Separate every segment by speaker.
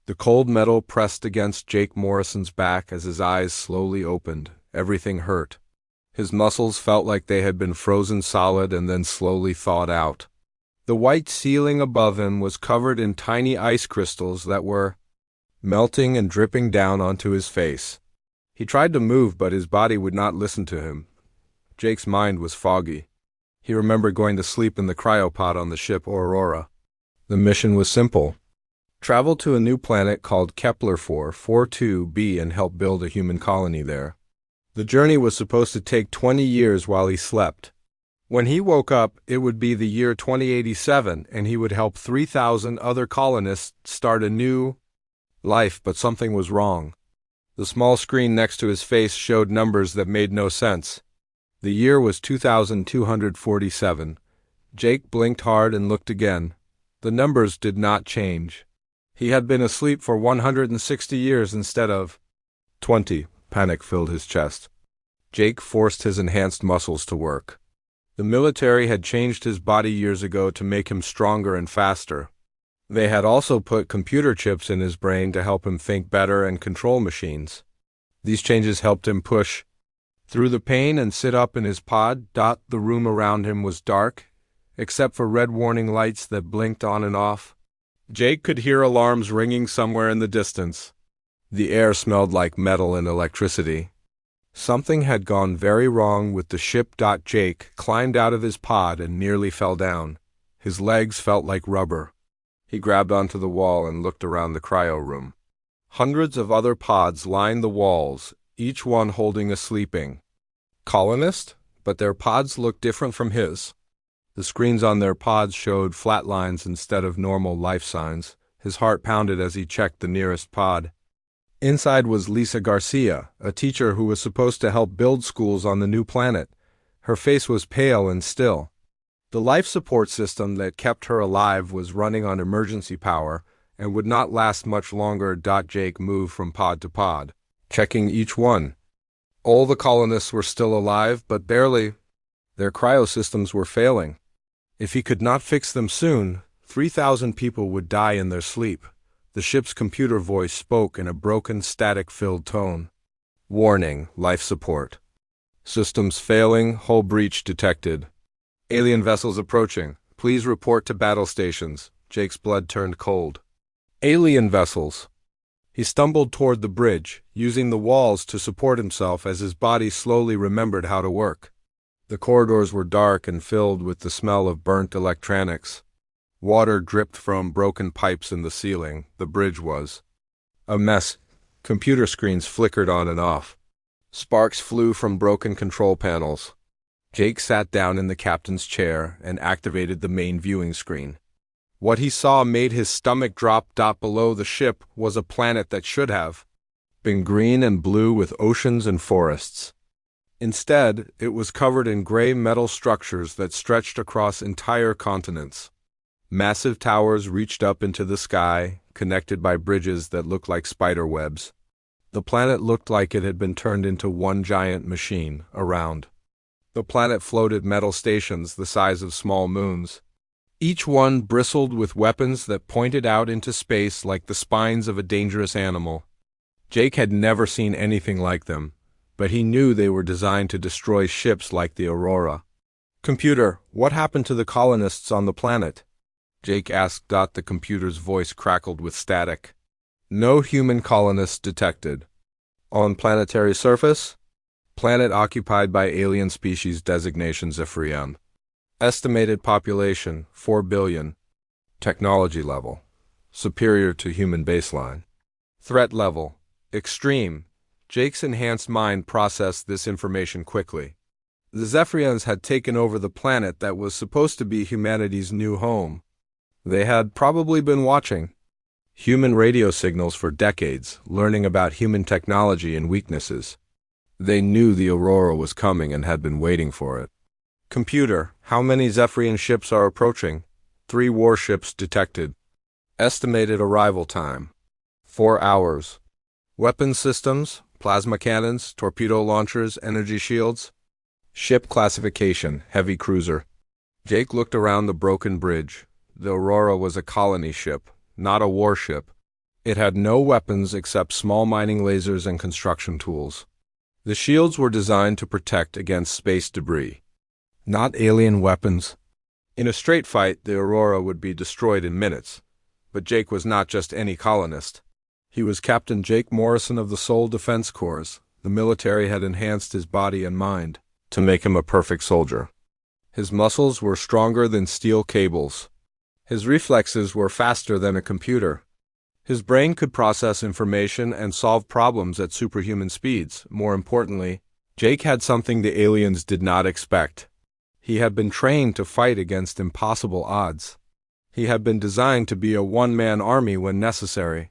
Speaker 1: The cold metal pressed against Jake Morrison's back as his eyes slowly opened. Everything hurt. His muscles felt like they had been frozen solid and then slowly thawed out. The white ceiling above him was covered in tiny ice crystals that were melting and dripping down onto his face. He tried to move, but his body would not listen to him. Jake's mind was foggy. He remembered going to sleep in the cryopod on the ship Aurora. The mission was simple. Travel to a new planet called Kepler 442b and help build a human colony there. The journey was supposed to take 20 years while he slept. When he woke up, it would be the year 2087, and he would help 3,000 other colonists start a new life, but something was wrong. The small screen next to his face showed numbers that made no sense. The year was 2247. Jake blinked hard and looked again. The numbers did not change. He had been asleep for 160 years instead of 20. Panic filled his chest. Jake forced his enhanced muscles to work. The military had changed his body years ago to make him stronger and faster. They had also put computer chips in his brain to help him think better and control machines. These changes helped him push through the pain and sit up in his pod. The room around him was dark, except for red warning lights that blinked on and off. Jake could hear alarms ringing somewhere in the distance. The air smelled like metal and electricity. Something had gone very wrong with the ship. Jake climbed out of his pod and nearly fell down. His legs felt like rubber. He grabbed onto the wall and looked around the cryo room. Hundreds of other pods lined the walls, each one holding a sleeping colonist, but their pods looked different from his. The screens on their pods showed flat lines instead of normal life signs. His heart pounded as he checked the nearest pod. Inside was Lisa Garcia, a teacher who was supposed to help build schools on the new planet. Her face was pale and still. The life support system that kept her alive was running on emergency power and would not last much longer. Jake moved from pod to pod, checking each one. All the colonists were still alive, but barely. Their cryosystems were failing. If he could not fix them soon, 3,000 people would die in their sleep. The ship's computer voice spoke in a broken, static-filled tone. Warning, life support. Systems failing, hull breach detected. Alien vessels approaching. Please report to battle stations. Jake's blood turned cold. Alien vessels. He stumbled toward the bridge, using the walls to support himself as his body slowly remembered how to work. The corridors were dark and filled with the smell of burnt electronics. Water dripped from broken pipes in the ceiling. The bridge was a mess. Computer screens flickered on and off. Sparks flew from broken control panels. Jake sat down in the captain's chair and activated the main viewing screen. What he saw made his stomach drop. Below the ship was a planet that should have been green and blue with oceans and forests. Instead, it was covered in gray metal structures that stretched across entire continents. Massive towers reached up into the sky, connected by bridges that looked like spider webs. The planet looked like it had been turned into one giant machine. Around the planet floated metal stations the size of small moons. Each one bristled with weapons that pointed out into space like the spines of a dangerous animal. Jake had never seen anything like them, but he knew they were designed to destroy ships like the Aurora. Computer, what happened to the colonists on the planet? Jake asked. The computer's voice crackled with static. No human colonists detected. On planetary surface? Planet occupied by alien species designation HFY Realm. Estimated population, 4 billion. Technology level, superior to human baseline. Threat level, extreme. Jake's enhanced mind processed this information quickly. The Zephyrians had taken over the planet that was supposed to be humanity's new home. They had probably been watching human radio signals for decades, learning about human technology and weaknesses. They knew the Aurora was coming and had been waiting for it. Computer, how many Zephyrian ships are approaching? 3 warships detected. Estimated arrival time, 4 hours. Weapon systems, plasma cannons, torpedo launchers, energy shields. Ship classification, heavy cruiser. Jake looked around the broken bridge. The Aurora was a colony ship, not a warship. It had no weapons except small mining lasers and construction tools. The shields were designed to protect against space debris, not alien weapons. In a straight fight, the Aurora would be destroyed in minutes. But Jake was not just any colonist. He was Captain Jake Morrison of the Soul Defense Corps. The military had enhanced his body and mind to make him a perfect soldier. His muscles were stronger than steel cables. His reflexes were faster than a computer. His brain could process information and solve problems at superhuman speeds. More importantly, Jake had something the aliens did not expect. He had been trained to fight against impossible odds. He had been designed to be a one-man army when necessary.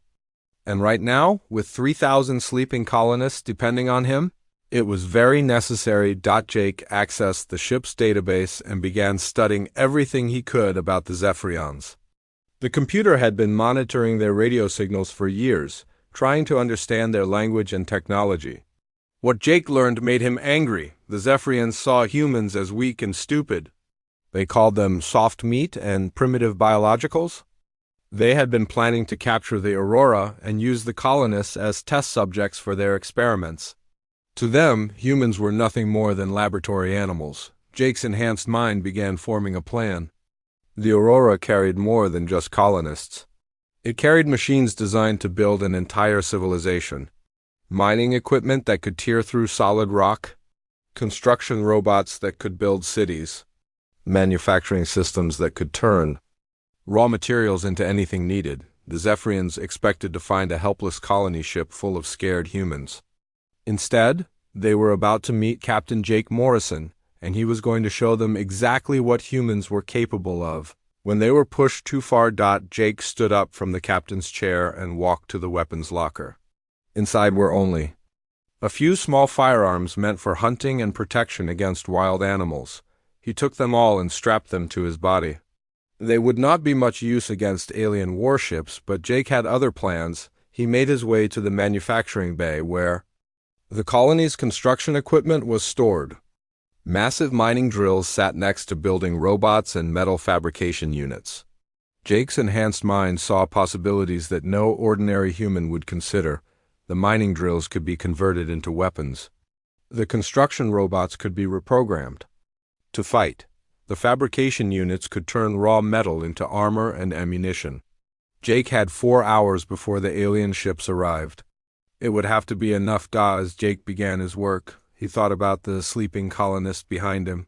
Speaker 1: And right now, with 3,000 sleeping colonists depending on him, it was very necessary. Jake accessed the ship's database and began studying everything he could about the Zephyrians. The computer had been monitoring their radio signals for years, trying to understand their language and technology. What Jake learned made him angry. The Zephyrians saw humans as weak and stupid. They called them soft meat and primitive biologicals. They had been planning to capture the Aurora and use the colonists as test subjects for their experiments. To them, humans were nothing more than laboratory animals. Jake's enhanced mind began forming a plan. The Aurora carried more than just colonists. It carried machines designed to build an entire civilization. Mining equipment that could tear through solid rock. Construction robots that could build cities. Manufacturing systems that could turn raw materials into anything needed. The Zephyrians expected to find a helpless colony ship full of scared humans. Instead, they were about to meet Captain Jake Morrison, and he was going to show them exactly what humans were capable of. When they were pushed too far, Jake stood up from the captain's chair and walked to the weapons locker. Inside were only a few small firearms meant for hunting and protection against wild animals. He took them all and strapped them to his body. They would not be much use against alien warships, but Jake had other plans. He made his way to the manufacturing bay where the colony's construction equipment was stored. Massive mining drills sat next to building robots and metal fabrication units. Jake's enhanced mind saw possibilities that no ordinary human would consider. The mining drills could be converted into weapons. The construction robots could be reprogrammed to fight. The fabrication units could turn raw metal into armor and ammunition. Jake had 4 hours before the alien ships arrived. It would have to be enough. As Jake began his work, he thought about the sleeping colonists behind him.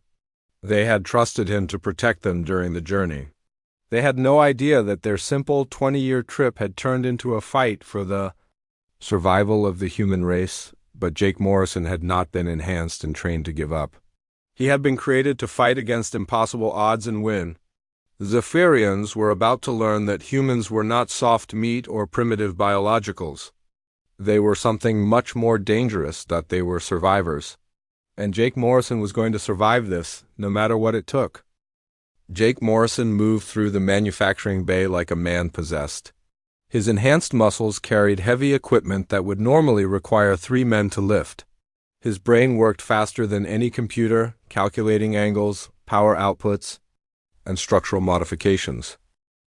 Speaker 1: They had trusted him to protect them during the journey. They had no idea that their simple 20-year trip had turned into a fight for the survival of the human race, but Jake Morrison had not been enhanced and trained to give up. He had been created to fight against impossible odds and win. The Zephyrians were about to learn that humans were not soft meat or primitive biologicals. They were something much more dangerous. That they were survivors. And Jake Morrison was going to survive this, no matter what it took. Jake Morrison moved through the manufacturing bay like a man possessed. His enhanced muscles carried heavy equipment that would normally require 3 men to lift. His brain worked faster than any computer, calculating angles, power outputs, and structural modifications.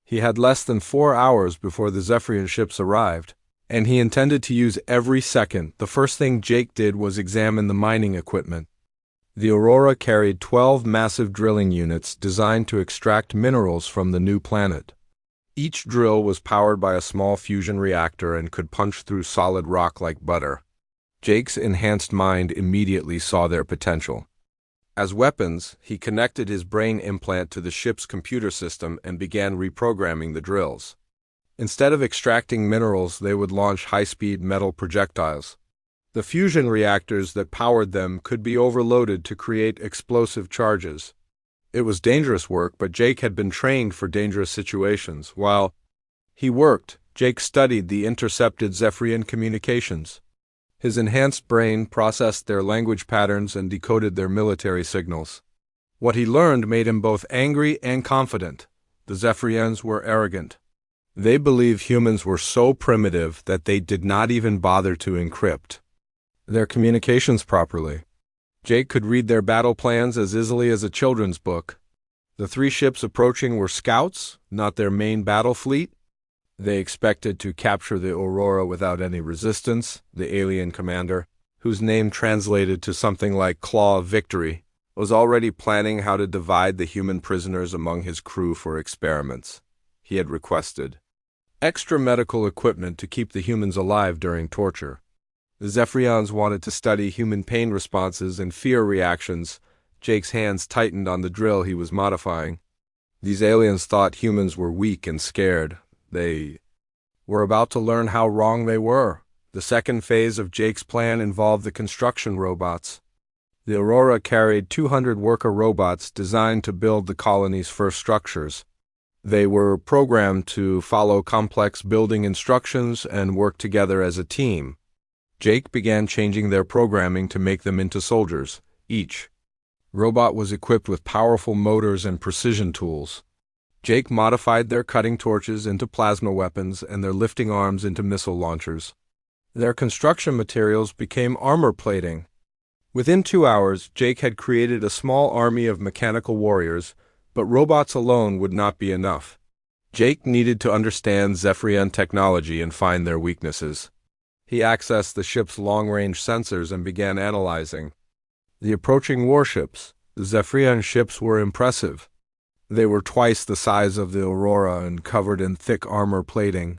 Speaker 1: He had less than 4 hours before the Zephyrian ships arrived, and he intended to use every second. The first thing Jake did was examine the mining equipment. The Aurora carried 12 massive drilling units designed to extract minerals from the new planet. Each drill was powered by a small fusion reactor and could punch through solid rock like butter. Jake's enhanced mind immediately saw their potential. As weapons, he connected his brain implant to the ship's computer system and began reprogramming the drills. Instead of extracting minerals, they would launch high-speed metal projectiles. The fusion reactors that powered them could be overloaded to create explosive charges. It was dangerous work, but Jake had been trained for dangerous situations. While he worked, Jake studied the intercepted Zephyrian communications. His enhanced brain processed their language patterns and decoded their military signals. What he learned made him both angry and confident. The Zephyrians were arrogant. They believed humans were so primitive that they did not even bother to encrypt their communications properly. Jake could read their battle plans as easily as a children's book. The 3 ships approaching were scouts, not their main battle fleet. They expected to capture the Aurora without any resistance. The alien commander, whose name translated to something like Claw of Victory, was already planning how to divide the human prisoners among his crew for experiments. He had requested extra medical equipment to keep the humans alive during torture. The Zephyrians wanted to study human pain responses and fear reactions. Jake's hands tightened on the drill he was modifying. These aliens thought humans were weak and scared. They were about to learn how wrong they were. The second phase of Jake's plan involved the construction robots. The Aurora carried 200 worker robots designed to build the colony's first structures. They were programmed to follow complex building instructions and work together as a team. Jake began changing their programming to make them into soldiers. Each robot was equipped with powerful motors and precision tools. Jake modified their cutting torches into plasma weapons and their lifting arms into missile launchers. Their construction materials became armor plating. Within 2 hours, Jake had created a small army of mechanical warriors, but robots alone would not be enough. Jake needed to understand Zephyrian technology and find their weaknesses. He accessed the ship's long-range sensors and began analyzing the approaching warships. The Zephyrian ships were impressive. They were twice the size of the Aurora and covered in thick armor plating.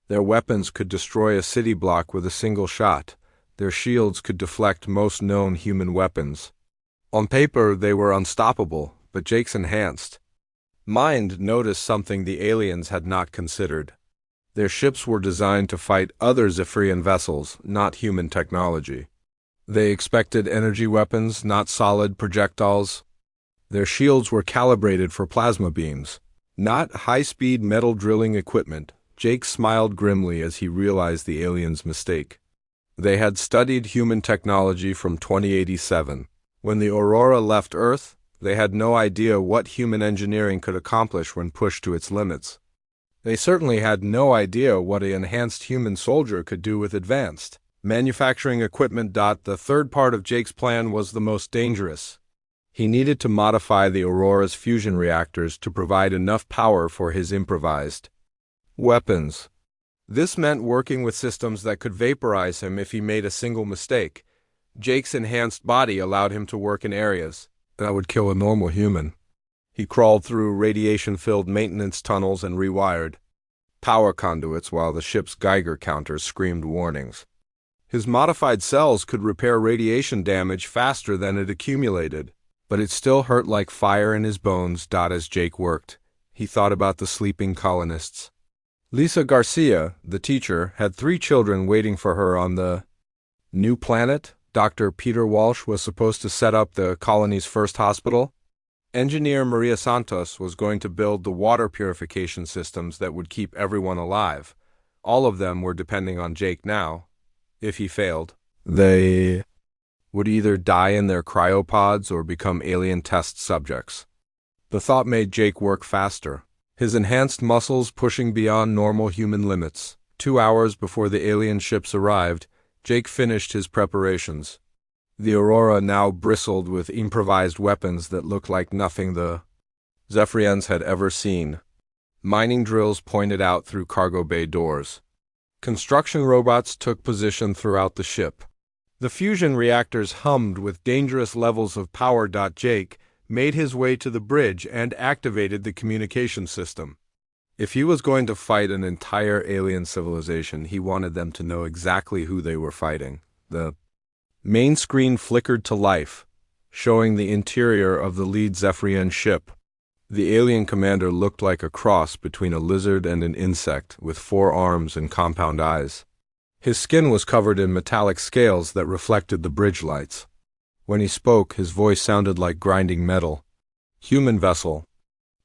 Speaker 1: Their weapons could destroy a city block with a single shot. Their shields could deflect most known human weapons. On paper, they were unstoppable, but Jake's enhanced mind noticed something the aliens had not considered. Their ships were designed to fight other Zephyrian vessels, not human technology. They expected energy weapons, not solid projectiles. Their shields were calibrated for plasma beams, not high-speed metal drilling equipment. Jake smiled grimly as he realized the aliens' mistake. They had studied human technology from 2087. When the Aurora left Earth, they had no idea what human engineering could accomplish when pushed to its limits. They certainly had no idea what an enhanced human soldier could do with advanced manufacturing equipment. The third part of Jake's plan was the most dangerous. He needed to modify the Aurora's fusion reactors to provide enough power for his improvised weapons. This meant working with systems that could vaporize him if he made a single mistake. Jake's enhanced body allowed him to work in areas that would kill a normal human. He crawled through radiation-filled maintenance tunnels and rewired power conduits while the ship's Geiger counters screamed warnings. His modified cells could repair radiation damage faster than it accumulated, but it still hurt like fire in his bones. As Jake worked, he thought about the sleeping colonists. Lisa Garcia, the teacher, had 3 children waiting for her on the new planet. Dr. Peter Walsh was supposed to set up the colony's first hospital. Engineer Maria Santos was going to build the water purification systems that would keep everyone alive. All of them were depending on Jake now. If he failed, they would either die in their cryopods or become alien test subjects. The thought made Jake work faster, his enhanced muscles pushing beyond normal human limits. 2 hours before the alien ships arrived, Jake finished his preparations. The Aurora now bristled with improvised weapons that looked like nothing the Zephyrians had ever seen. Mining drills pointed out through cargo bay doors. Construction robots took position throughout the ship. The fusion reactors hummed with dangerous levels of power. Jake made his way to the bridge and activated the communication system. If he was going to fight an entire alien civilization, he wanted them to know exactly who they were fighting. The main screen flickered to life, showing the interior of the lead Zephyrian ship. The alien commander looked like a cross between a lizard and an insect, with 4 arms and compound eyes. His skin was covered in metallic scales that reflected the bridge lights. When he spoke, his voice sounded like grinding metal. Human vessel.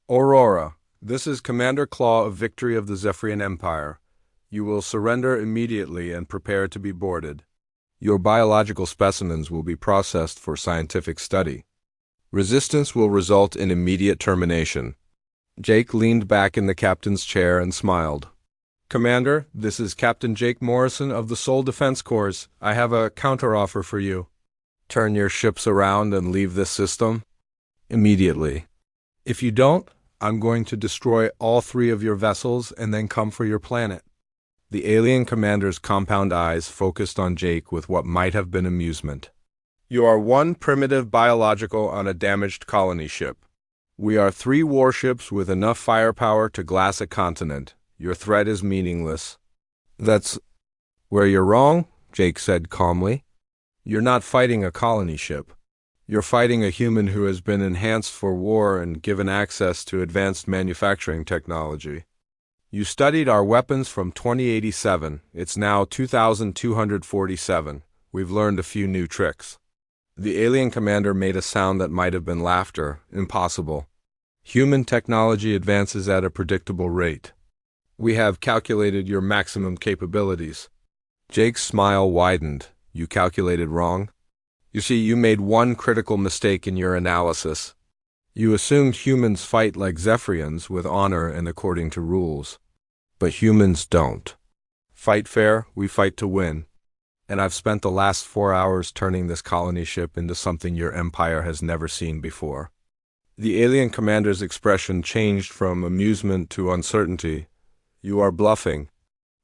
Speaker 1: Aurora, this is Commander Claw of Victory of the Zephyrian Empire. You will surrender immediately and prepare to be boarded. Your biological specimens will be processed for scientific study. Resistance will result in immediate termination. Jake leaned back in the captain's chair and smiled. Commander, this is Captain Jake Morrison of the Soul Defense Corps. I have a counteroffer for you. Turn your ships around and leave this system immediately. If you don't, I'm going to destroy all 3 of your vessels and then come for your planet. The alien commander's compound eyes focused on Jake with what might have been amusement. You are 1 primitive biological on a damaged colony ship. We are 3 warships with enough firepower to glass a continent. Your threat is meaningless. That's where you're wrong, Jake said calmly. You're not fighting a colony ship. You're fighting a human who has been enhanced for war and given access to advanced manufacturing technology. You studied our weapons from 2087. It's now 2247. We've learned a few new tricks. The alien commander made a sound that might have been laughter. Impossible. Human technology advances at a predictable rate. We have calculated your maximum capabilities. Jake's smile widened. You calculated wrong? You see, you made 1 critical mistake in your analysis. You assumed humans fight like Zephyrians with honor and according to rules. But humans don't. Fight fair, we fight to win. And I've spent the last 4 hours turning this colony ship into something your empire has never seen before. The alien commander's expression changed from amusement to uncertainty. You are bluffing.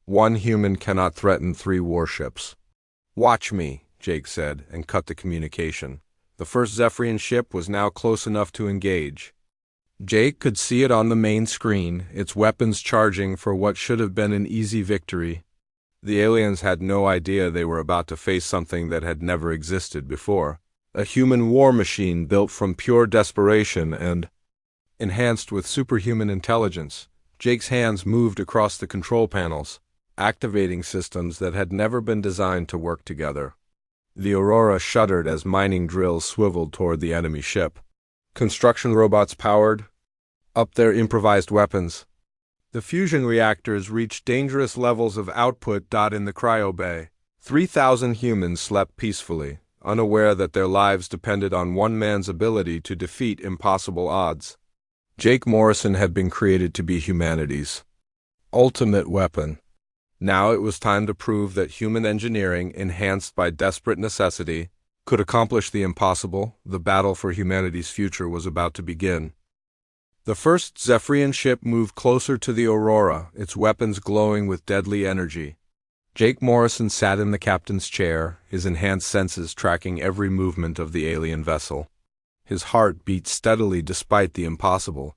Speaker 1: 1 human cannot threaten 3 warships. Watch me, Jake said, and cut the communication. The first Zephyrian ship was now close enough to engage. Jake could see it on the main screen, its weapons charging for what should have been an easy victory. The aliens had no idea they were about to face something that had never existed before. A human war machine built from pure desperation and enhanced with superhuman intelligence. Jake's hands moved across the control panels, activating systems that had never been designed to work together. The Aurora shuddered as mining drills swiveled toward the enemy ship. Construction robots powered up their improvised weapons. The fusion reactors reached dangerous levels of output. In the cryo bay, 3,000 humans slept peacefully, unaware that their lives depended on 1 man's ability to defeat impossible odds. Jake Morrison had been created to be humanity's ultimate weapon. Now it was time to prove that human engineering, enhanced by desperate necessity, could accomplish the impossible. The battle for humanity's future was about to begin. The first Zephyrian ship moved closer to the Aurora, its weapons glowing with deadly energy. Jake Morrison sat in the captain's chair, his enhanced senses tracking every movement of the alien vessel. His heart beat steadily despite the impossible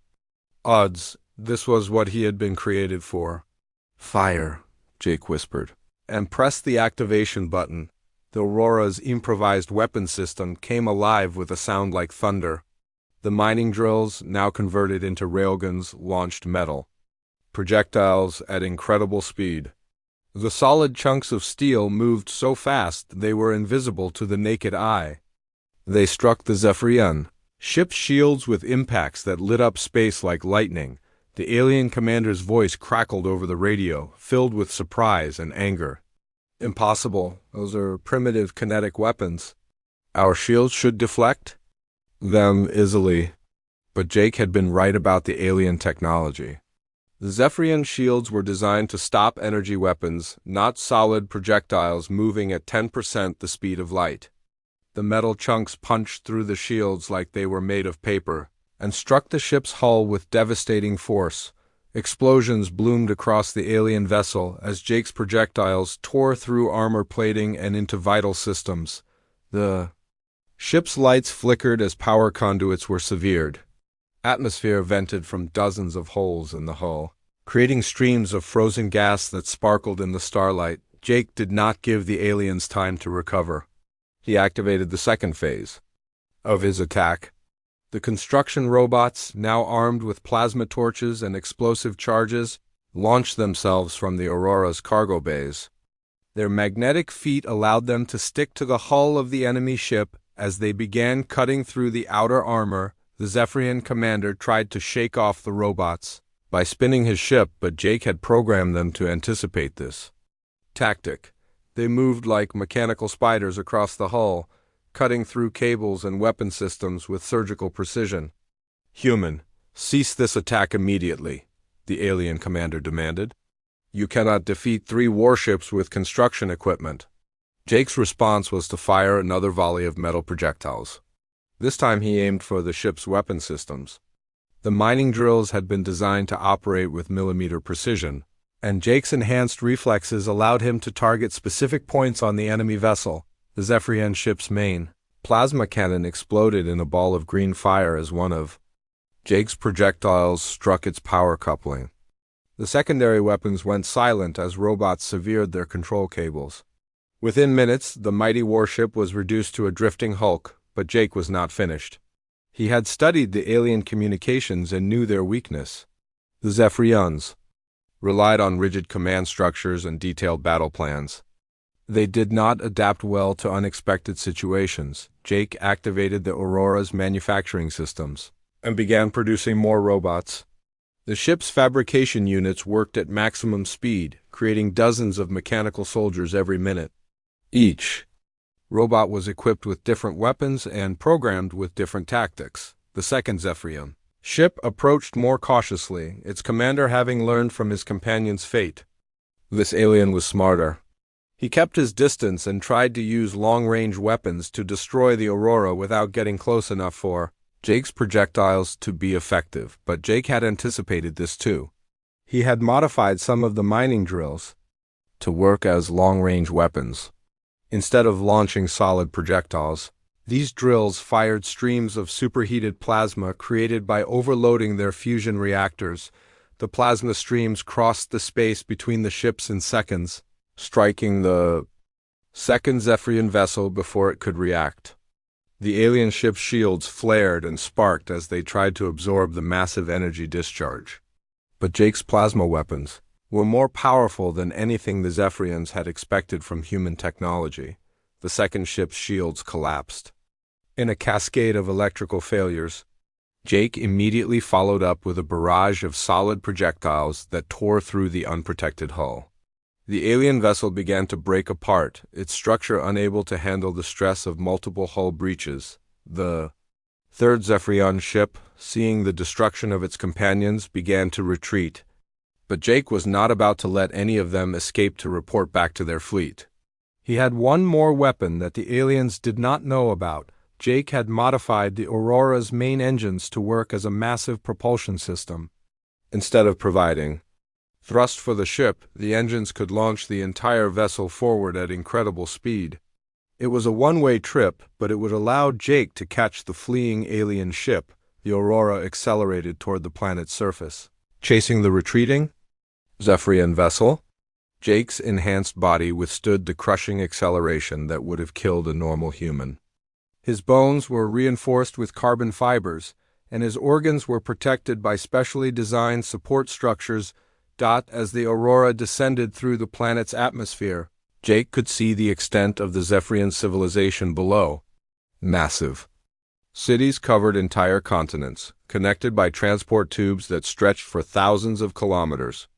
Speaker 1: odds. This was what he had been created for. Fire, Jake whispered, and pressed the activation button. The Aurora's improvised weapon system came alive with a sound like thunder. The mining drills, now converted into railguns, launched metal projectiles at incredible speed. The solid chunks of steel moved so fast they were invisible to the naked eye. They struck the Zephyrian ship's shields with impacts that lit up space like lightning. The alien commander's voice crackled over the radio, filled with surprise and anger. Impossible. Those are primitive kinetic weapons. Our shields should deflect them easily. But Jake had been right about the alien technology. The Zephyrian shields were designed to stop energy weapons, not solid projectiles moving at 10% the speed of light. The metal chunks punched through the shields like they were made of paper, and struck the ship's hull with devastating force. Explosions bloomed across the alien vessel as Jake's projectiles tore through armor plating and into vital systems. The ship's lights flickered as power conduits were severed. Atmosphere vented from dozens of holes in the hull, creating streams of frozen gas that sparkled in the starlight. Jake did not give the aliens time to recover. He activated the second phase of his attack. The construction robots, now armed with plasma torches and explosive charges, launched themselves from the Aurora's cargo bays. Their magnetic feet allowed them to stick to the hull of the enemy ship. As they began cutting through the outer armor, the Zephyrian commander tried to shake off the robots by spinning his ship, but Jake had programmed them to anticipate this tactic. They moved like mechanical spiders across the hull, cutting through cables and weapon systems with surgical precision. Human, cease this attack immediately, the alien commander demanded. You cannot defeat 3 warships with construction equipment. Jake's response was to fire another volley of metal projectiles. This time he aimed for the ship's weapon systems. The mining drills had been designed to operate with millimeter precision, and Jake's enhanced reflexes allowed him to target specific points on the enemy vessel. The Zephyrian ship's main plasma cannon exploded in a ball of green fire as one of Jake's projectiles struck its power coupling. The secondary weapons went silent as robots severed their control cables. Within minutes, the mighty warship was reduced to a drifting hulk, but Jake was not finished. He had studied the alien communications and knew their weakness. The Zephyrians relied on rigid command structures and detailed battle plans. They did not adapt well to unexpected situations. Jake activated the Aurora's manufacturing systems and began producing more robots. The ship's fabrication units worked at maximum speed, creating dozens of mechanical soldiers every minute. Each robot was equipped with different weapons and programmed with different tactics. The second Zephyrian ship approached more cautiously, its commander having learned from his companion's fate. This alien was smarter. He kept his distance and tried to use long-range weapons to destroy the Aurora without getting close enough for Jake's projectiles to be effective, but Jake had anticipated this too. He had modified some of the mining drills to work as long-range weapons. Instead of launching solid projectiles, these drills fired streams of superheated plasma created by overloading their fusion reactors. The plasma streams crossed the space between the ships in seconds, striking the second Zephyrian vessel before it could react. The alien ship's shields flared and sparked as they tried to absorb the massive energy discharge. But Jake's plasma weapons were more powerful than anything the Zephyrians had expected from human technology. The second ship's shields collapsed. In a cascade of electrical failures, Jake immediately followed up with a barrage of solid projectiles that tore through the unprotected hull. The alien vessel began to break apart, its structure unable to handle the stress of multiple hull breaches. The third Zephyrian ship, seeing the destruction of its companions, began to retreat. But Jake was not about to let any of them escape to report back to their fleet. He had one more weapon that the aliens did not know about. Jake had modified the Aurora's main engines to work as a massive propulsion system. Instead of providing thrust for the ship, the engines could launch the entire vessel forward at incredible speed. It was a one-way trip, but it would allow Jake to catch the fleeing alien ship. The Aurora accelerated toward the planet's surface, chasing the retreating Zephyrian vessel. Jake's enhanced body withstood the crushing acceleration that would have killed a normal human. His bones were reinforced with carbon fibers, and his organs were protected by specially designed support structures. As the Aurora descended through the planet's atmosphere, Jake could see the extent of the Zephyrian civilization below. Massive cities covered entire continents, connected by transport tubes that stretched for thousands of kilometers.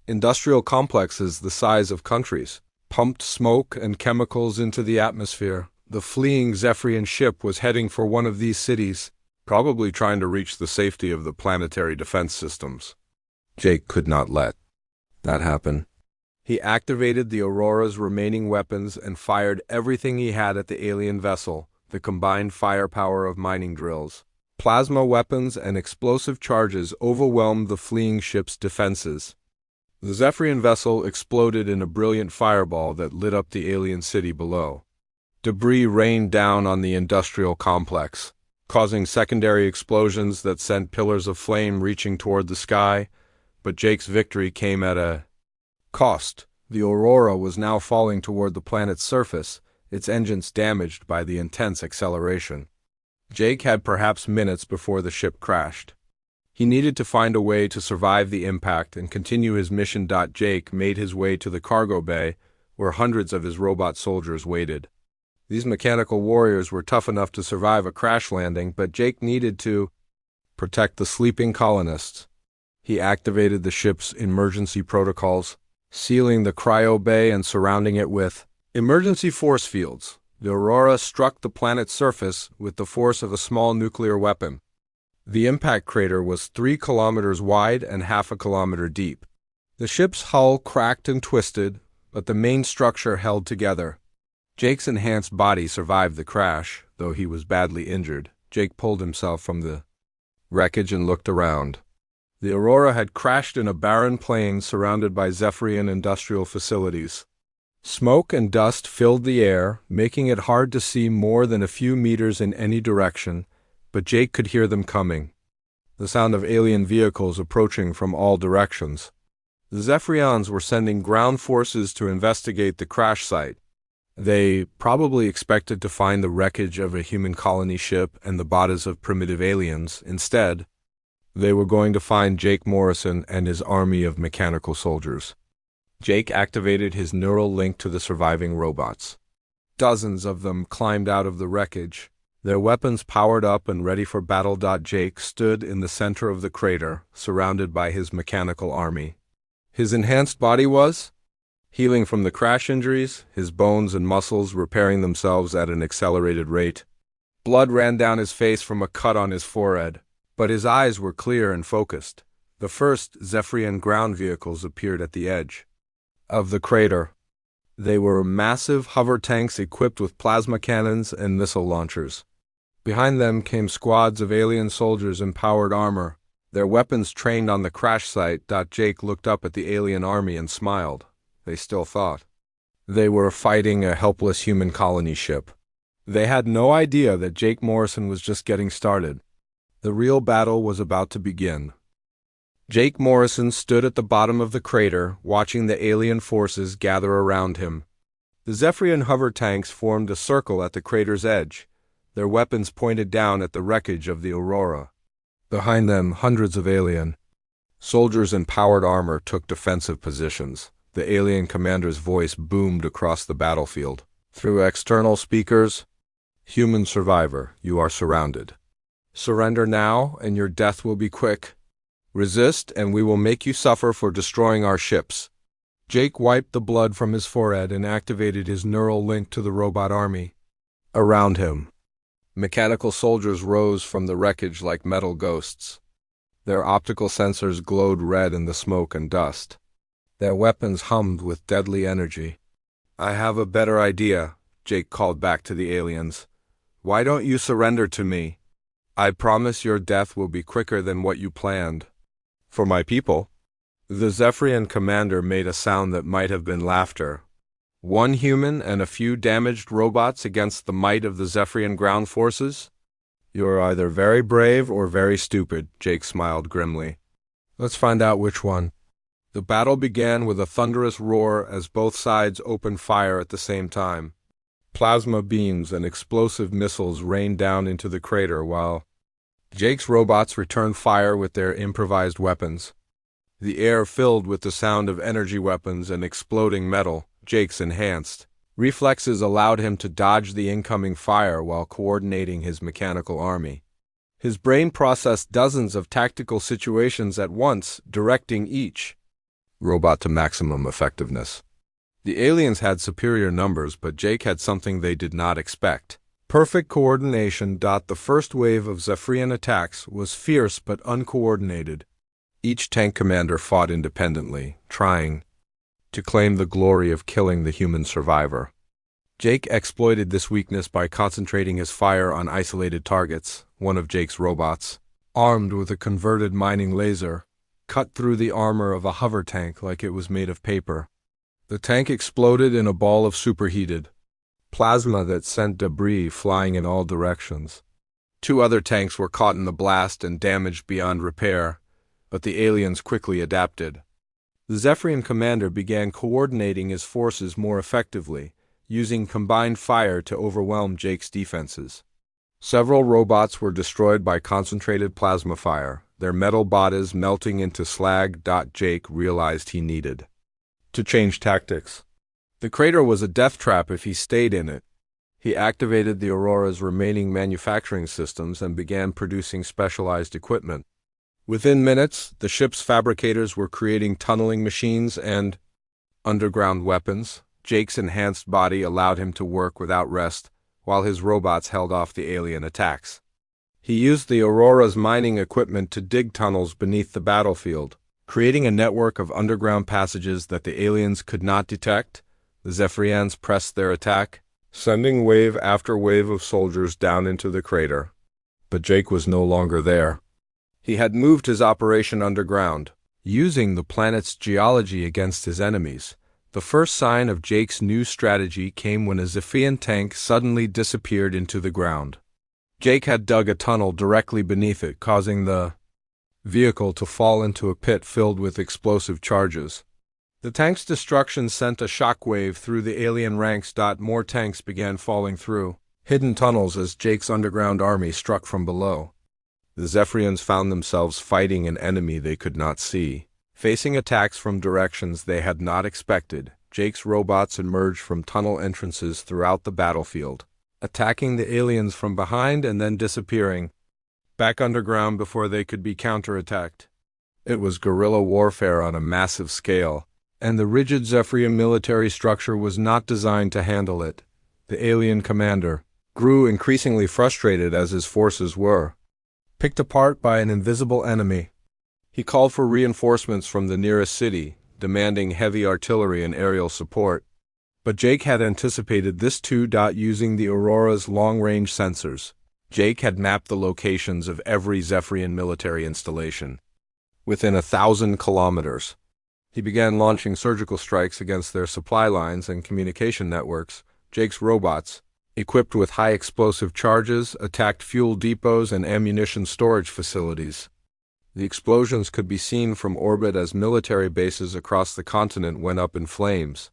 Speaker 1: Industrial complexes the size of countries pumped smoke and chemicals into the atmosphere. The fleeing Zephyrian ship was heading for one of these cities, probably trying to reach the safety of the planetary defense systems. Jake could not let that happen. He activated the Aurora's remaining weapons and fired everything he had at the alien vessel, the combined firepower of mining drills. Plasma weapons and explosive charges overwhelmed the fleeing ship's defenses. The Zephyrian vessel exploded in a brilliant fireball that lit up the alien city below. Debris rained down on the industrial complex, causing secondary explosions that sent pillars of flame reaching toward the sky. But Jake's victory came at a cost. The Aurora was now falling toward the planet's surface, its engines damaged by the intense acceleration. Jake had perhaps minutes before the ship crashed. He needed to find a way to survive the impact and continue his mission. Jake made his way to the cargo bay, where hundreds of his robot soldiers waited. These mechanical warriors were tough enough to survive a crash landing, but Jake needed to protect the sleeping colonists. He activated the ship's emergency protocols, sealing the cryo bay and surrounding it with emergency force fields. The Aurora struck the planet's surface with the force of a small nuclear weapon. The impact crater was 3 kilometers wide and half a kilometer deep. The ship's hull cracked and twisted, but the main structure held together. Jake's enhanced body survived the crash, though he was badly injured. Jake pulled himself from the wreckage and looked around. The Aurora had crashed in a barren plain surrounded by Zephyrian industrial facilities. Smoke and dust filled the air, making it hard to see more than a few meters in any direction, but Jake could hear them coming. The sound of alien vehicles approaching from all directions. The Zephyrians were sending ground forces to investigate the crash site. They probably expected to find the wreckage of a human colony ship and the bodies of primitive aliens. Instead, they were going to find Jake Morrison and his army of mechanical soldiers. Jake activated his neural link to the surviving robots. Dozens of them climbed out of the wreckage, their weapons powered up and ready for battle. Jake stood in the center of the crater, surrounded by his mechanical army. His enhanced body was healing from the crash injuries, his bones and muscles repairing themselves at an accelerated rate. Blood ran down his face from a cut on his forehead, but his eyes were clear and focused. The first Zephyrian ground vehicles appeared at the edge of the crater. They were massive hover tanks equipped with plasma cannons and missile launchers. Behind them came squads of alien soldiers in powered armor, their weapons trained on the crash site. Jake looked up at the alien army and smiled. They still thought they were fighting a helpless human colony ship. They had no idea that Jake Morrison was just getting started. The real battle was about to begin. Jake Morrison stood at the bottom of the crater, watching the alien forces gather around him. The Zephyrian hover tanks formed a circle at the crater's edge, their weapons pointed down at the wreckage of the Aurora. Behind them, hundreds of alien soldiers in powered armor took defensive positions. The alien commander's voice boomed across the battlefield. Through external speakers, "Human survivor, you are surrounded. Surrender now, and your death will be quick. Resist, and we will make you suffer for destroying our ships." Jake wiped the blood from his forehead and activated his neural link to the robot army. Around him, mechanical soldiers rose from the wreckage like metal ghosts. Their optical sensors glowed red in the smoke and dust. Their weapons hummed with deadly energy. "I have a better idea," Jake called back to the aliens. "Why don't you surrender to me? I promise your death will be quicker than what you planned. For my people." The Zephyrian commander made a sound that might have been laughter. "One human and a few damaged robots against the might of the Zephyrian ground forces? You're either very brave or very stupid," Jake smiled grimly. "Let's find out which one." The battle began with a thunderous roar as both sides opened fire at the same time. Plasma beams and explosive missiles rained down into the crater while Jake's robots returned fire with their improvised weapons. The air filled with the sound of energy weapons and exploding metal. Jake's enhanced reflexes allowed him to dodge the incoming fire while coordinating his mechanical army. His brain processed dozens of tactical situations at once, directing each robot to maximum effectiveness. The aliens had superior numbers, but Jake had something they did not expect: perfect coordination. The first wave of Zephyrian attacks was fierce but uncoordinated. Each tank commander fought independently, trying to claim the glory of killing the human survivor. Jake exploited this weakness by concentrating his fire on isolated targets. One of Jake's robots, armed with a converted mining laser, cut through the armor of a hover tank like it was made of paper. The tank exploded in a ball of superheated plasma that sent debris flying in all directions. Two other tanks were caught in the blast and damaged beyond repair, but the aliens quickly adapted. The Zephyrian commander began coordinating his forces more effectively, using combined fire to overwhelm Jake's defenses. Several robots were destroyed by concentrated plasma fire, their metal bodies melting into slag. Jake realized he needed to change tactics. The crater was a death trap if he stayed in it. He activated the Aurora's remaining manufacturing systems and began producing specialized equipment. Within minutes, the ship's fabricators were creating tunneling machines and underground weapons. Jake's enhanced body allowed him to work without rest, while his robots held off the alien attacks. He used the Aurora's mining equipment to dig tunnels beneath the battlefield, creating a network of underground passages that the aliens could not detect. The Zephyrians pressed their attack, sending wave after wave of soldiers down into the crater. But Jake was no longer there. He had moved his operation underground, using the planet's geology against his enemies. The first sign of Jake's new strategy came when a Zephyrian tank suddenly disappeared into the ground. Jake had dug a tunnel directly beneath it, causing the vehicle to fall into a pit filled with explosive charges. The tank's destruction sent a shockwave through the alien ranks. More tanks began falling through hidden tunnels as Jake's underground army struck from below. The Zephyrians found themselves fighting an enemy they could not see. Facing attacks from directions they had not expected, Jake's robots emerged from tunnel entrances throughout the battlefield, attacking the aliens from behind and then disappearing back underground before they could be counterattacked. It was guerrilla warfare on a massive scale, and the rigid Zephyrian military structure was not designed to handle it. The alien commander grew increasingly frustrated as his forces were picked apart by an invisible enemy. He called for reinforcements from the nearest city, demanding heavy artillery and aerial support. But Jake had anticipated this too. Using the Aurora's long-range sensors, Jake had mapped the locations of every Zephyrian military installation within 1,000 kilometers. He began launching surgical strikes against their supply lines and communication networks. Jake's robots, equipped with high explosive charges, attacked fuel depots and ammunition storage facilities. The explosions could be seen from orbit as military bases across the continent went up in flames.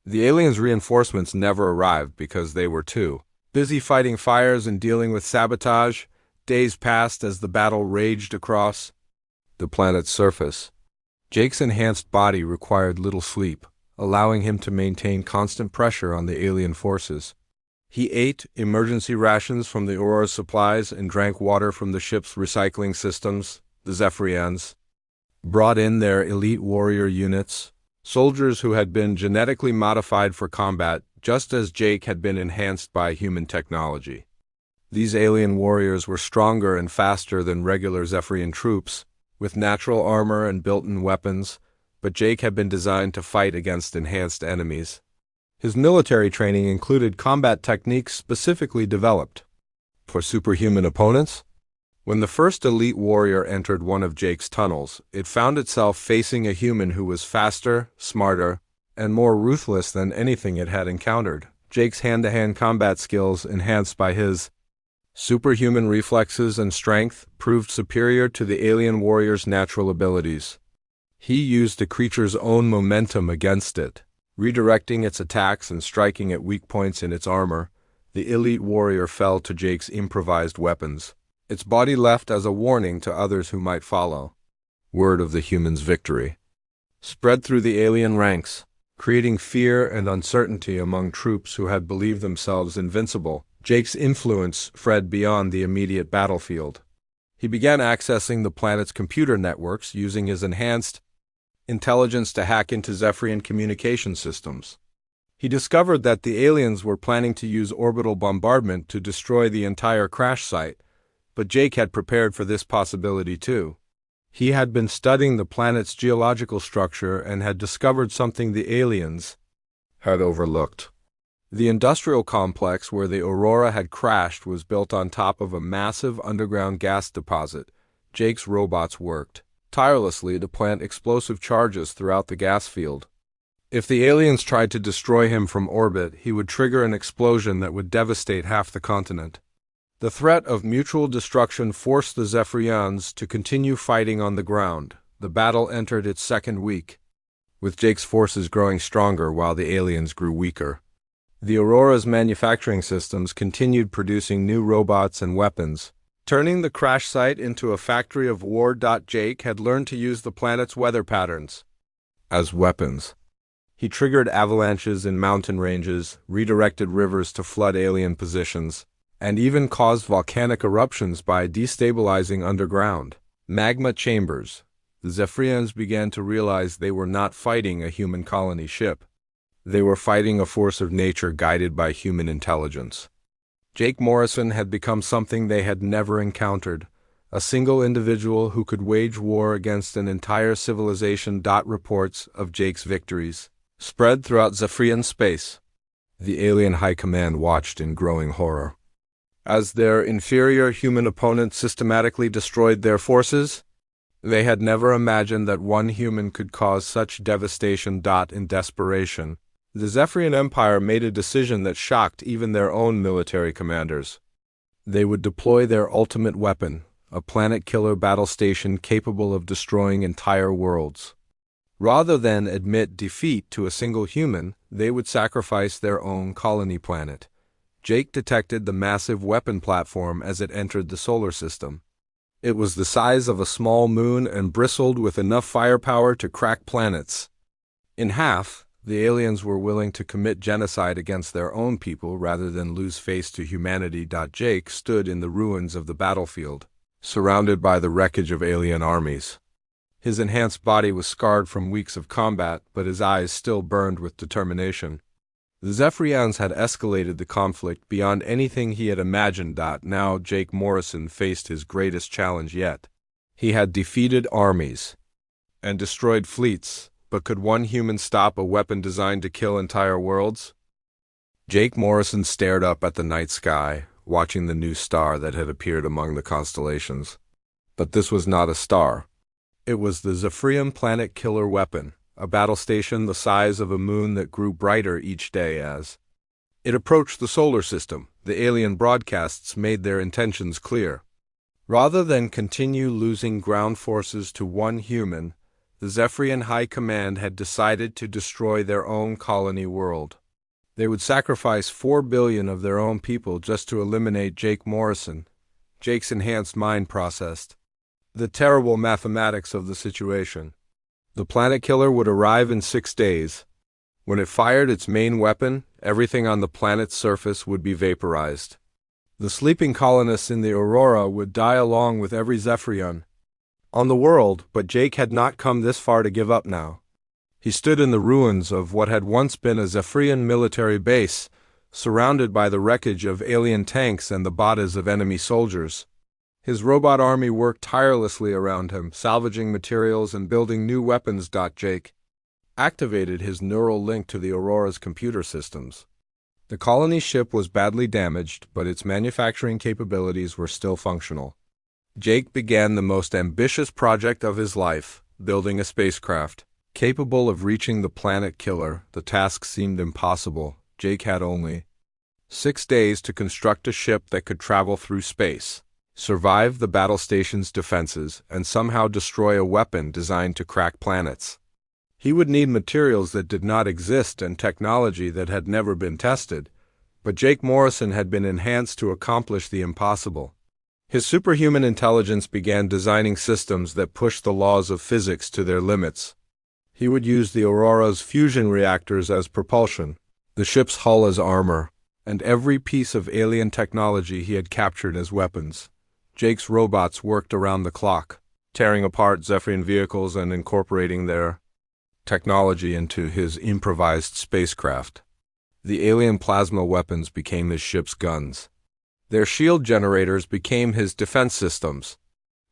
Speaker 1: The aliens' reinforcements never arrived because they were too busy fighting fires and dealing with sabotage. Days passed as the battle raged across the planet's surface. Jake's enhanced body required little sleep, allowing him to maintain constant pressure on the alien forces. He ate emergency rations from the Aurora's supplies and drank water from the ship's recycling systems. The Zephyrians brought in their elite warrior units, soldiers who had been genetically modified for combat, just as Jake had been enhanced by human technology. These alien warriors were stronger and faster than regular Zephyrian troops, with natural armor and built-in weapons, but Jake had been designed to fight against enhanced enemies. His military training included combat techniques specifically developed for superhuman opponents. When the first elite warrior entered one of Jake's tunnels, it found itself facing a human who was faster, smarter, and more ruthless than anything it had encountered. Jake's hand-to-hand combat skills, enhanced by his superhuman reflexes and strength, proved superior to the alien warrior's natural abilities. He used the creature's own momentum against it, redirecting its attacks and striking at weak points in its armor. The elite warrior fell to Jake's improvised weapons, its body left as a warning to others who might follow. Word of the human's victory spread through the alien ranks, creating fear and uncertainty among troops who had believed themselves invincible. Jake's influence spread beyond the immediate battlefield. He began accessing the planet's computer networks, using his enhanced intelligence to hack into Zephyrian communication systems. He discovered that the aliens were planning to use orbital bombardment to destroy the entire crash site, but Jake had prepared for this possibility too. He had been studying the planet's geological structure and had discovered something the aliens had overlooked. The industrial complex where the Aurora had crashed was built on top of a massive underground gas deposit. Jake's robots worked tirelessly to plant explosive charges throughout the gas field. If the aliens tried to destroy him from orbit, he would trigger an explosion that would devastate half the continent. The threat of mutual destruction forced the Zephyrians to continue fighting on the ground. The battle entered its second week, with Jake's forces growing stronger while the aliens grew weaker. The Aurora's manufacturing systems continued producing new robots and weapons, turning the crash site into a factory of war. Jake had learned to use the planet's weather patterns as weapons. He triggered avalanches in mountain ranges, redirected rivers to flood alien positions, and even caused volcanic eruptions by destabilizing underground magma chambers. The Zephyrians began to realize they were not fighting a human colony ship. They were fighting a force of nature guided by human intelligence. Jake Morrison had become something they had never encountered, a single individual who could wage war against an entire civilization. Reports of Jake's victories spread throughout Zephyrian space. The alien high command watched in growing horror. As their inferior human opponents systematically destroyed their forces, they had never imagined that one human could cause such devastation. In desperation, the Zephyrian Empire made a decision that shocked even their own military commanders. They would deploy their ultimate weapon, a planet-killer battle station capable of destroying entire worlds. Rather than admit defeat to a single human, they would sacrifice their own colony planet. Jake detected the massive weapon platform as it entered the solar system. It was the size of a small moon and bristled with enough firepower to crack planets in half. The aliens were willing to commit genocide against their own people rather than lose face to humanity. Jake stood in the ruins of the battlefield, surrounded by the wreckage of alien armies. His enhanced body was scarred from weeks of combat, but his eyes still burned with determination. The Zephyrians had escalated the conflict beyond anything he had imagined. Now Jake Morrison faced his greatest challenge yet. He had defeated armies and destroyed fleets, but could one human stop a weapon designed to kill entire worlds? Jake Morrison stared up at the night sky, watching the new star that had appeared among the constellations. But this was not a star. It was the Zephyrian Planet Killer weapon, a battle station the size of a moon that grew brighter each day as it approached the solar system. The alien broadcasts made their intentions clear. Rather than continue losing ground forces to one human, the Zephyrian High Command had decided to destroy their own colony world. They would sacrifice 4 billion of their own people just to eliminate Jake Morrison. Jake's enhanced mind processed the terrible mathematics of the situation. The planet killer would arrive in 6 days. When it fired its main weapon, everything on the planet's surface would be vaporized. The sleeping colonists in the Aurora would die along with every Zephyrian on the world, but Jake had not come this far to give up now. He stood in the ruins of what had once been a Zephyrian military base, surrounded by the wreckage of alien tanks and the bodies of enemy soldiers. His robot army worked tirelessly around him, salvaging materials and building new weapons. Jake activated his neural link to the Aurora's computer systems. The colony ship was badly damaged, but its manufacturing capabilities were still functional. Jake began the most ambitious project of his life, building a spacecraft capable of reaching the planet killer. The task seemed impossible. Jake had only 6 days to construct a ship that could travel through space, survive the battle station's defenses, and somehow destroy a weapon designed to crack planets. He would need materials that did not exist and technology that had never been tested, but Jake Morrison had been enhanced to accomplish the impossible. His superhuman intelligence began designing systems that pushed the laws of physics to their limits. He would use the Aurora's fusion reactors as propulsion, the ship's hull as armor, and every piece of alien technology he had captured as weapons. Jake's robots worked around the clock, tearing apart Zephyrian vehicles and incorporating their technology into his improvised spacecraft. The alien plasma weapons became his ship's guns. Their shield generators became his defense systems.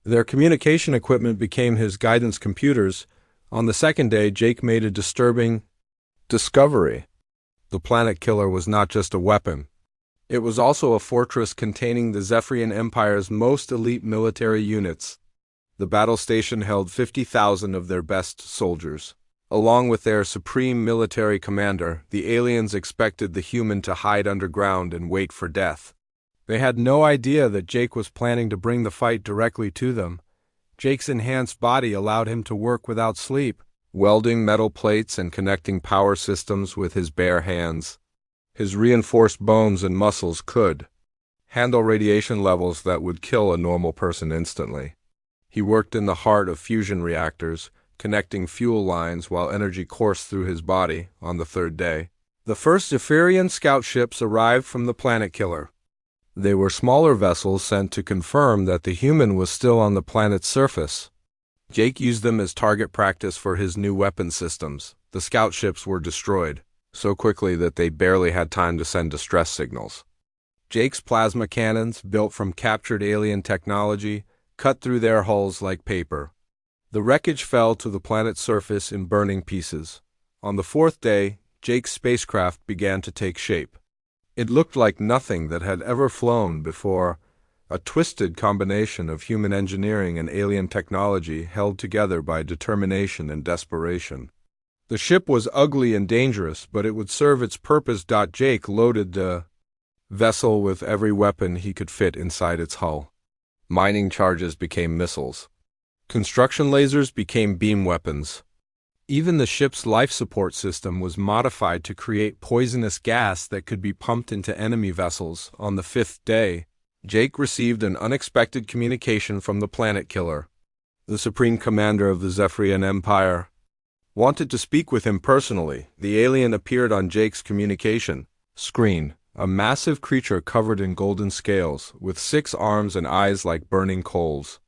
Speaker 1: Their communication equipment became his guidance computers. On the second day, Jake made a disturbing discovery. The planet killer was not just a weapon. It was also a fortress containing the Zephyrian Empire's most elite military units. The battle station held 50,000 of their best soldiers. Along with their supreme military commander, the aliens expected the human to hide underground and wait for death. They had no idea that Jake was planning to bring the fight directly to them. Jake's enhanced body allowed him to work without sleep, welding metal plates and connecting power systems with his bare hands. His reinforced bones and muscles could handle radiation levels that would kill a normal person instantly. He worked in the heart of fusion reactors, connecting fuel lines while energy coursed through his body. On the third day, the first Zephyrian scout ships arrived from the planet killer. They were smaller vessels sent to confirm that the human was still on the planet's surface. Jake used them as target practice for his new weapon systems. The scout ships were destroyed so quickly that they barely had time to send distress signals. Jake's plasma cannons, built from captured alien technology, cut through their hulls like paper. The wreckage fell to the planet's surface in burning pieces. On the fourth day, Jake's spacecraft began to take shape. It looked like nothing that had ever flown before, a twisted combination of human engineering and alien technology held together by determination and desperation. The ship was ugly and dangerous, but it would serve its purpose. Jake loaded the vessel with every weapon he could fit inside its hull. Mining charges became missiles. Construction lasers became beam weapons. Even the ship's life support system was modified to create poisonous gas that could be pumped into enemy vessels. On the 5th day, Jake received an unexpected communication from the planet killer. The Supreme Commander of the Zephyrian Empire wanted to speak with him personally. The alien appeared on Jake's communication screen, a massive creature covered in golden scales, with 6 arms and eyes like burning coals.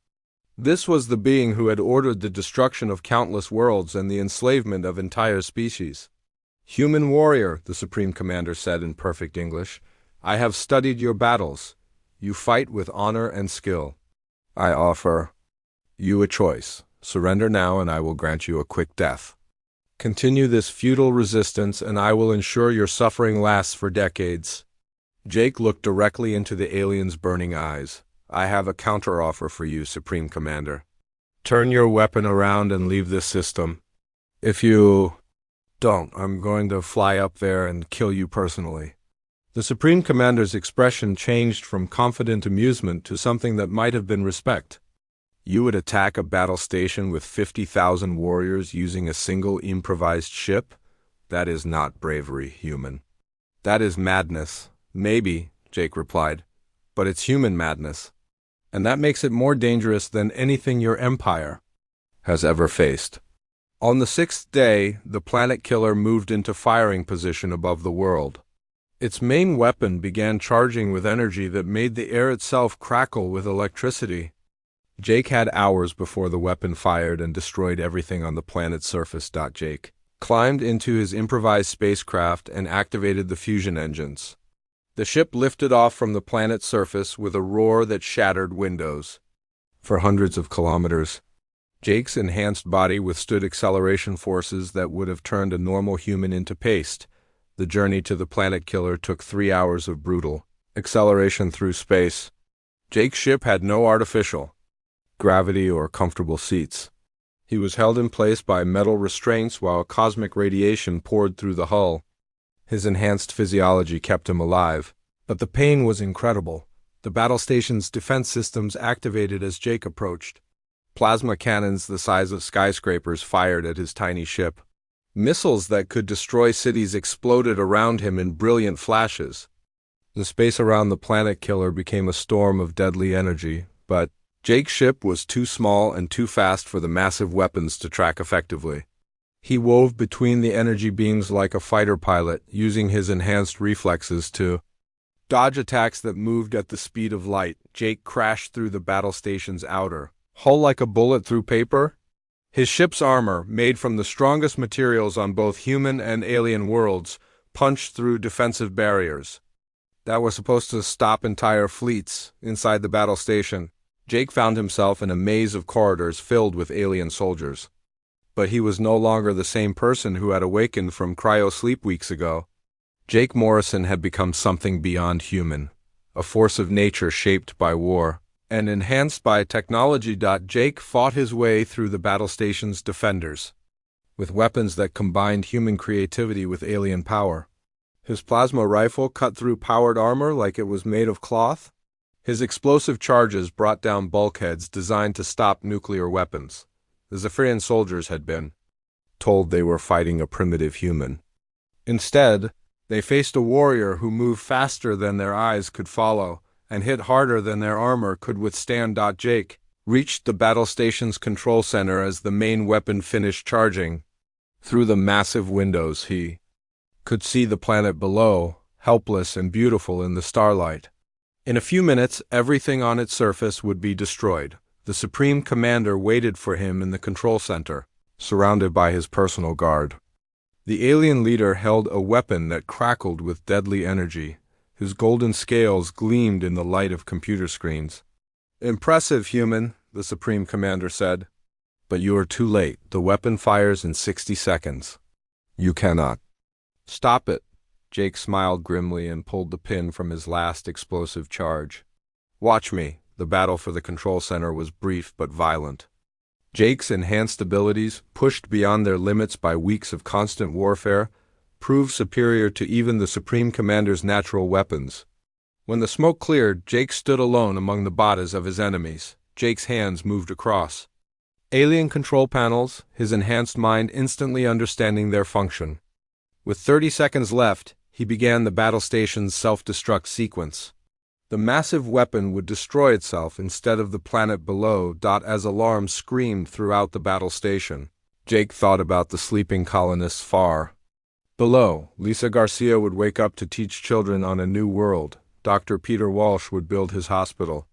Speaker 1: This was the being who had ordered the destruction of countless worlds and the enslavement of entire species. "Human warrior," the Supreme Commander said in perfect English, "I have studied your battles. You fight with honor and skill. I offer you a choice. Surrender now and I will grant you a quick death. Continue this futile resistance and I will ensure your suffering lasts for decades." Jake looked directly into the alien's burning eyes. "I have a counteroffer for you, Supreme Commander. Turn your weapon around and leave this system. If you don't, I'm going to fly up there and kill you personally." The Supreme Commander's expression changed from confident amusement to something that might have been respect. "You would attack a battle station with 50,000 warriors using a single improvised ship? That is not bravery, human. That is madness." "Maybe," Jake replied, "but it's human madness. And that makes it more dangerous than anything your empire has ever faced." On the 6th day, the planet killer moved into firing position above the world. Its main weapon began charging with energy that made the air itself crackle with electricity. Jake had hours before the weapon fired and destroyed everything on the planet's surface. Jake climbed into his improvised spacecraft and activated the fusion engines. The ship lifted off from the planet's surface with a roar that shattered windows. For hundreds of kilometers, Jake's enhanced body withstood acceleration forces that would have turned a normal human into paste. The journey to the planet killer took 3 hours of brutal acceleration through space. Jake's ship had no artificial gravity or comfortable seats. He was held in place by metal restraints while cosmic radiation poured through the hull. His enhanced physiology kept him alive, but the pain was incredible. The battle station's defense systems activated as Jake approached. Plasma cannons the size of skyscrapers fired at his tiny ship. Missiles that could destroy cities exploded around him in brilliant flashes. The space around the planet killer became a storm of deadly energy, but Jake's ship was too small and too fast for the massive weapons to track effectively. He wove between the energy beams like a fighter pilot, using his enhanced reflexes to dodge attacks that moved at the speed of light. Jake crashed through the battle station's outer hull like a bullet through paper. His ship's armor, made from the strongest materials on both human and alien worlds, punched through defensive barriers that were supposed to stop entire fleets inside the battle station. Jake found himself in a maze of corridors filled with alien soldiers. But he was no longer the same person who had awakened from cryo sleep weeks ago. Jake Morrison had become something beyond human, a force of nature shaped by war and enhanced by technology. Jake fought his way through the battle station's defenders, with weapons that combined human creativity with alien power. His plasma rifle cut through powered armor like it was made of cloth. His explosive charges brought down bulkheads designed to stop nuclear weapons. The Zephyrian soldiers had been told they were fighting a primitive human. Instead, they faced a warrior who moved faster than their eyes could follow and hit harder than their armor could withstand. Jake reached the battle station's control center as the main weapon finished charging. Through the massive windows, he could see the planet below, helpless and beautiful in the starlight. In a few minutes, everything on its surface would be destroyed. The Supreme Commander waited for him in the control center, surrounded by his personal guard. The alien leader held a weapon that crackled with deadly energy. His golden scales gleamed in the light of computer screens. "Impressive, human," the Supreme Commander said. "But you are too late. The weapon fires in 60 seconds. You cannot stop it." Jake smiled grimly and pulled the pin from his last explosive charge. Watch me. The battle for the control center was brief but violent. Jake's enhanced abilities, pushed beyond their limits by weeks of constant warfare, proved superior to even the Supreme Commander's natural weapons. When the smoke cleared, Jake stood alone among the bodies of his enemies. Jake's hands moved across alien control panels, his enhanced mind instantly understanding their function. With 30 seconds left, he began the battle station's self-destruct sequence. The massive weapon would destroy itself instead of the planet below. As alarms screamed throughout the battle station, Jake thought about the sleeping colonists far below. Lisa Garcia would wake up to teach children on a new world. Dr. Peter Walsh would build his hospital.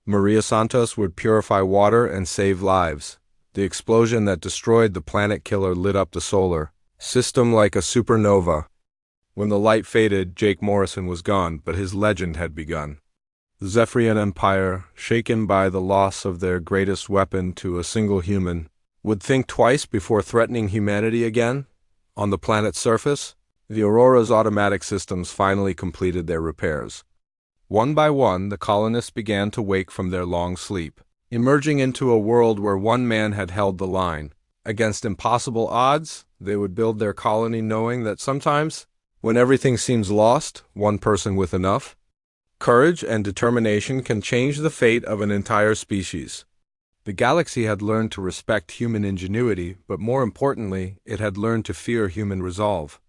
Speaker 1: Maria Santos would purify water and save lives. The explosion that destroyed the planet killer lit up the solar system like a supernova. When the light faded, Jake Morrison was gone, but his legend had begun. The Zephyrian Empire, shaken by the loss of their greatest weapon to a single human, would think twice before threatening humanity again. On the planet's surface, the Aurora's automatic systems finally completed their repairs. One by one, the colonists began to wake from their long sleep, emerging into a world where one man had held the line. Against impossible odds, they would build their colony knowing that sometimes, when everything seems lost, one person with enough courage and determination can change the fate of an entire species. The galaxy had learned to respect human ingenuity, but more importantly, it had learned to fear human resolve.